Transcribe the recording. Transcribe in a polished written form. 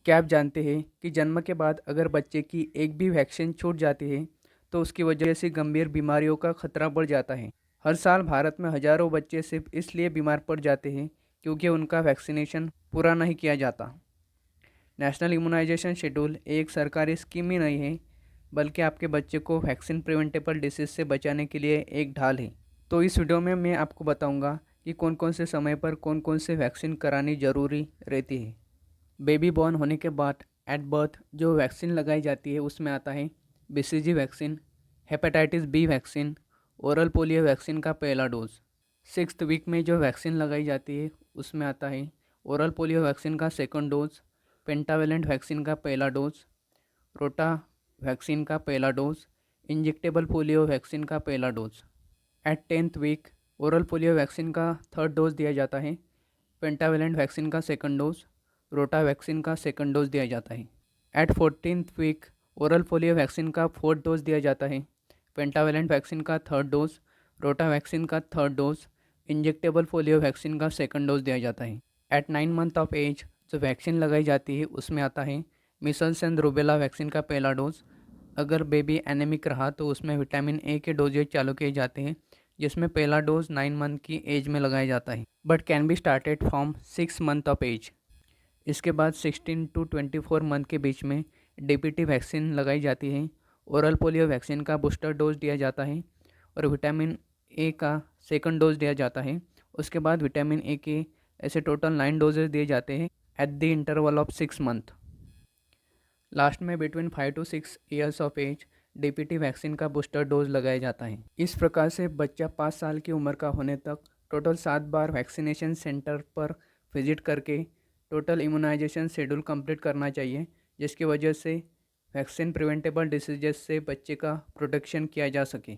क्या आप जानते हैं कि जन्म के बाद अगर बच्चे की एक भी वैक्सीन छूट जाती है तो उसकी वजह से गंभीर बीमारियों का खतरा बढ़ जाता है। हर साल भारत में हजारों बच्चे सिर्फ इसलिए बीमार पड़ जाते हैं क्योंकि उनका वैक्सीनेशन पूरा नहीं किया जाता। नेशनल इम्यूनाइजेशन शेड्यूल एक सरकारी स्कीम ही नहीं है, बल्कि आपके बच्चे को वैक्सीन प्रिवेंटेबल डिसीज से बचाने के लिए एक ढाल है। तो इस वीडियो में मैं आपको बताऊंगा कि कौन कौन से समय पर कौन कौन से वैक्सीन करानी ज़रूरी रहती है। बेबी बॉर्न होने के बाद एट बर्थ जो वैक्सीन लगाई जाती है उसमें आता है BCG vaccine, hepatitis B vaccine, oral polio vaccine का पहला डोज। सिक्स्थ वीक में जो वैक्सीन लगाई जाती है उसमें आता है ओरल पोलियो वैक्सीन का सेकंड डोज, पेंटावेलेंट वैक्सीन का पहला डोज, रोटा वैक्सीन का पहला डोज, इंजेक्टेबल पोलियो वैक्सीन का पहला dose. At 10th week oral polio vaccine का थर्ड डोज दिया जाता है, पेंटावेलेंट वैक्सीन का सेकंड डोज, रोटा वैक्सीन का सेकंड डोज दिया जाता है। At 14th week oral polio vaccine का फोर्थ डोज दिया जाता है, पेंटावेलेंट वैक्सीन का थर्ड डोज, रोटा वैक्सीन का third dose, injectable polio vaccine का सेकंड डोज दिया जाता है। एट 9 मंथ ऑफ एज जो वैक्सीन लगाई जाती है उसमें आता है मिसल्स एंड रूबेला वैक्सीन का पहला डोज। अगर बेबी एनेमिक रहा तो उसमें विटामिन ए के डोजेज चालू किए जाते हैं, जिसमें पहला डोज 9 मंथ की एज में लगाया जाता है, but can be started from 6 month of age. इसके बाद 16 to 24 मंथ के बीच में डीपीटी वैक्सीन लगाई जाती है। ओरल पोलियो वैक्सीन का बूस्टर डोज दिया जाता है और विटामिन ए का सेकंड डोज दिया जाता है। उसके बाद विटामिन ए के ऐसे टोटल 9 डोजेज दिए जाते हैं at the interval of 6 month. Last में between 5 to 6 years of age DPT vaccine का बूस्टर डोज लगाया जाता है। इस प्रकार से बच्चा 5 साल की उम्र का होने तक टोटल 7 बार वैक्सीनेशन सेंटर पर विजिट करके टोटल इम्यूनाइजेशन शेड्यूल कंप्लीट करना चाहिए, जिसकी वजह से वैक्सीन प्रिवेंटेबल डिसीजेस से बच्चे का प्रोटेक्शन किया जा सके।